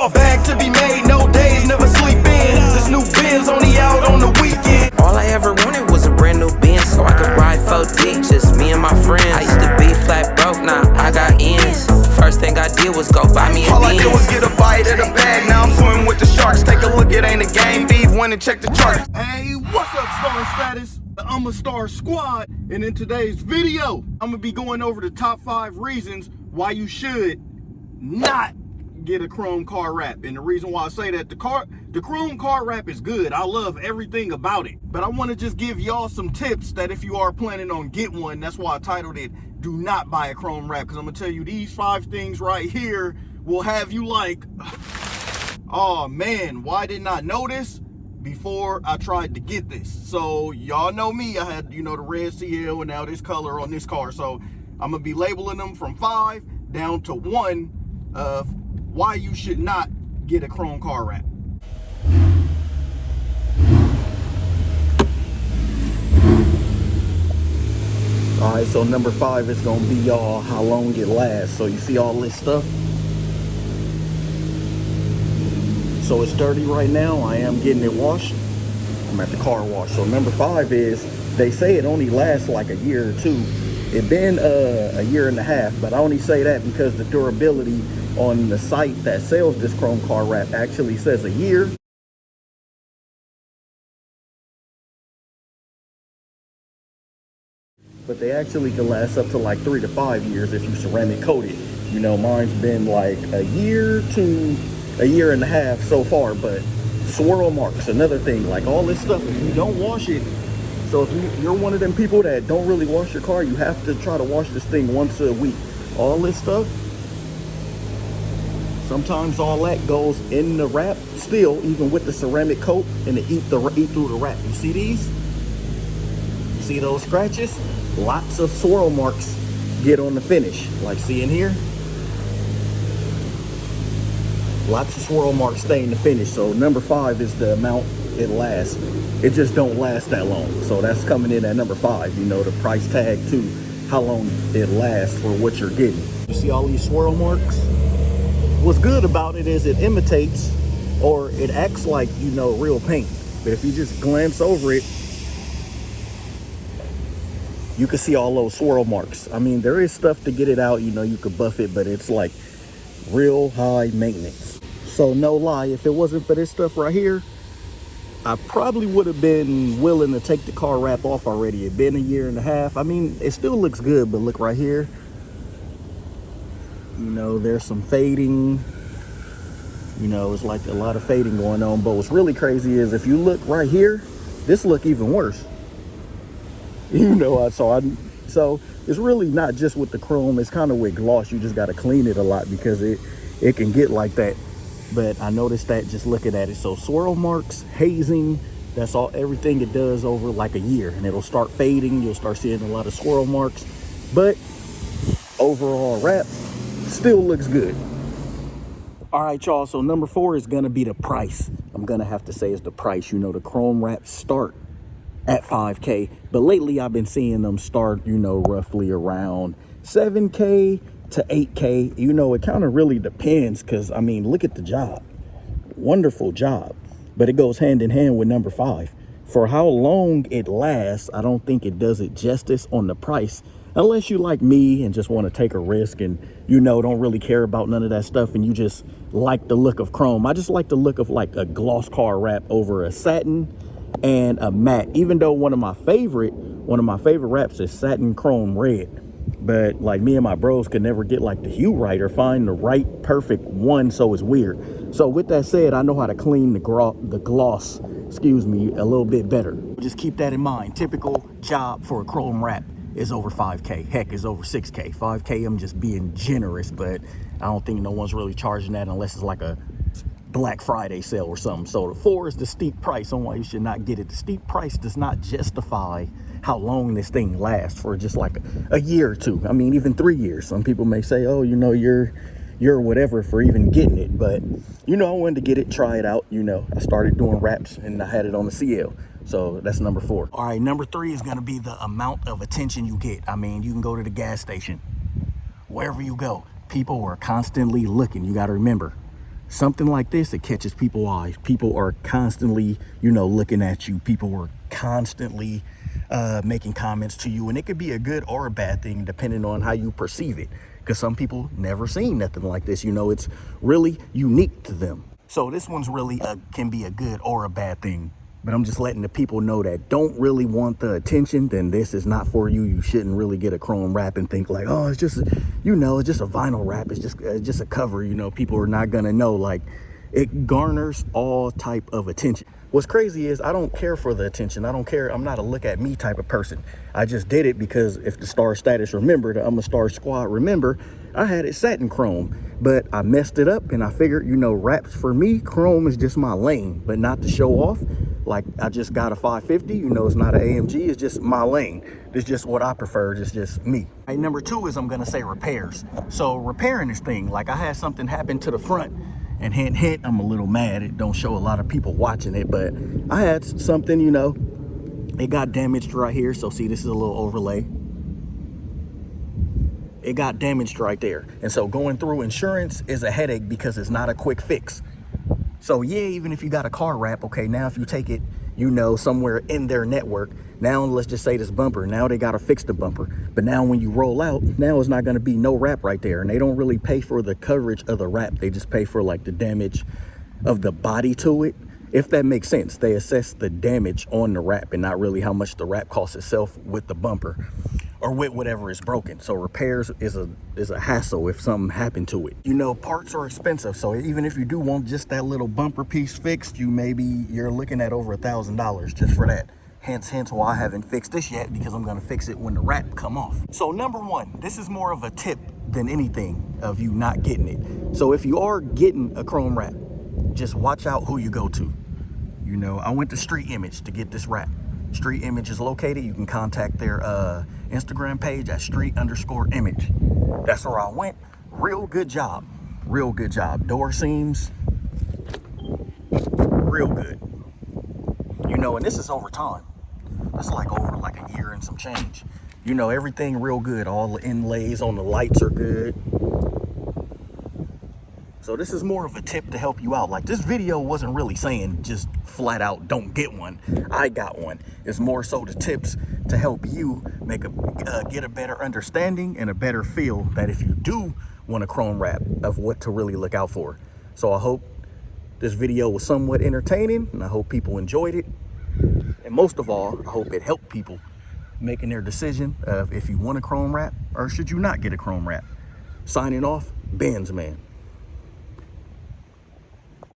A bag to be made, no days, never sleep in. This new Benz only out on the weekend. All I ever wanted was a brand new Benz, so I could ride 4 deep, just me and my friends. I used to be flat broke, now I got ends. First thing I did was go buy me a All Benz. I did was get a bite of the bag, now I'm swimming with the sharks. Take a look, it ain't a game, Vive win and check the charts. Hey, what's up, Star Status? The I'm a Star Squad, and in today's video, I'm gonna be going over the top 5 reasons why you should not get a chrome car wrap. And the reason why I say that, the chrome car wrap is good. I love everything about it, but I want to just give y'all some tips that if you are planning on get one, that's why I titled it "Do Not Buy a Chrome Wrap," because I'm gonna tell you these 5 things right here will have you like, oh man, why didn't I know this before I tried to get this? So y'all know me, I had, you know, the red CL and now this color on this car. So I'm gonna be labeling them from 5 down to 1 of why you should not get a chrome car wrap. All right, so number 5 is gonna be y'all how long it lasts. So you see all this stuff? So it's dirty right now. I am getting it washed. I'm at the car wash. So number 5 is, they say it only lasts like a year or 2. It been a year and a half, but I only say that because the durability on the site that sells this chrome car wrap actually says a year. But they actually can last up to like 3 to 5 years if you ceramic coat it. You know, mine's been like a year to a year and a half so far. But swirl marks, another thing, like all this stuff, if you don't wash it, so if you're one of them people that don't really wash your car, you have to try to wash this thing once a week. All this stuff, sometimes all that goes in the wrap still, even with the ceramic coat, and it eat through the wrap. You see these? You see those scratches? Lots of swirl marks get on the finish. Like see in here? Lots of swirl marks stay in the finish. So number 5 is the amount it lasts. It just don't last that long. So that's coming in at number 5. You know, the price tag to how long it lasts for what you're getting. You see all these swirl marks? What's good about it is it imitates, or it acts like, you know, real paint. But if you just glance over it, you can see all those swirl marks. I mean, there is stuff to get it out. You know, you could buff it, but it's like real high maintenance. So no lie, if it wasn't for this stuff right here, I probably would have been willing to take the car wrap off already. It's been a year and a half. I mean, it still looks good, but look right here. You know, there's some fading. You know, it's like a lot of fading going on. But what's really crazy is if you look right here, this look even worse. You know, so it's really not just with the chrome. It's kind of with gloss. You just got to clean it a lot because it can get like that. But I noticed that just looking at it. So swirl marks, hazing, that's all, everything it does over like a year, and it'll start fading. You'll start seeing a lot of swirl marks, but overall wrap still looks good. All right, y'all, so number 4 is gonna be the price. I'm gonna have to say it's the price. You know, the chrome wraps start at $5K, but lately I've been seeing them start, you know, roughly around $7K to $8K. You know, it kind of really depends, because I mean, look at the job. Wonderful job. But it goes hand in hand with number 5. For how long it lasts, I don't think it does it justice on the price, unless you like me and just want to take a risk and, you know, don't really care about none of that stuff, and you just like the look of chrome. I just like the look of like a gloss car wrap over a satin and a matte. Even though one of my favorite wraps is satin chrome red, but like me and my bros could never get like the hue right or find the right perfect one, so it's weird. So with that said, I know how to clean the gloss, excuse me, a little bit better. Just keep that in mind. Typical job for a chrome wrap is over 5K. Heck, is over 6K. 5K, I'm just being generous, but I don't think no one's really charging that unless it's like a Black Friday sale or something. So the 4 is the steep price on why you should not get it. The steep price does not justify how long this thing lasts for, just like a year or 2. I mean, even 3 years. Some people may say, oh, you know, you're whatever for even getting it. But, you know, I wanted to get it, try it out. You know, I started doing wraps and I had it on the CL. So that's number 4. All right, number 3 is going to be the amount of attention you get. I mean, you can go to the gas station, wherever you go, people are constantly looking. You got to remember, something like this, it catches people's eyes. People are constantly, you know, looking at you. People are constantly making comments to you, and it could be a good or a bad thing depending on how you perceive it, because some people never seen nothing like this. You know, it's really unique to them. So this one's really can be a good or a bad thing. But I'm just letting the people know that don't really want the attention, then this is not for you. You shouldn't really get a chrome wrap and think like, oh, it's just, you know, it's just a vinyl wrap. It's just a cover. You know, people are not gonna know. Like, it garners all type of attention. What's crazy is I don't care for the attention. I don't care. I'm not a look at me type of person. I just did it because if the Star Status remembered, I'm a Star Squad remember, I had it satin chrome, but I messed it up and I figured, you know, wraps for me, chrome is just my lane, but not to show off. Like, I just got a 550, you know, it's not an AMG, it's just my lane. It's just what I prefer, it's just me. Right, number two is I'm gonna say repairs. So repairing this thing, like I had something happen to the front, and hint, hint, I'm a little mad. It don't show a lot of people watching it, but I had something, you know, it got damaged right here. So see, this is a little overlay. It got damaged right there. And so going through insurance is a headache because it's not a quick fix. So yeah, even if you got a car wrap, okay, now if you take it, you know, somewhere in their network, now let's just say this bumper, now they got to fix the bumper. But now when you roll out, now it's not going to be no wrap right there. And they don't really pay for the coverage of the wrap. They just pay for like the damage of the body to it. If that makes sense, they assess the damage on the wrap and not really how much the wrap costs itself with the bumper or with whatever is broken. So repairs is a hassle if something happened to it. You know, parts are expensive. So even if you do want just that little bumper piece fixed, you're looking at over $1,000 just for that. Hence why I haven't fixed this yet, because I'm gonna fix it when the wrap come off. So number one, this is more of a tip than anything of you not getting it. So if you are getting a chrome wrap, just watch out who you go to. You know, I went to Street Image to get this wrap. Street Image is located. You can contact their Instagram page at street_image. That's where I went. Real good job. Real good job. Door seams, real good. You know, and this is over time. That's like over like a year and some change. You know, everything real good. All the inlays on the lights are good. So this is more of a tip to help you out. Like, this video wasn't really saying just flat out don't get one. I got one. It's more so the tips to help you get a better understanding and a better feel that if you do want a chrome wrap, of what to really look out for. So I hope this video was somewhat entertaining, and I hope people enjoyed it. And most of all, I hope it helped people making their decision of if you want a chrome wrap or should you not get a chrome wrap. Signing off, Benz Man.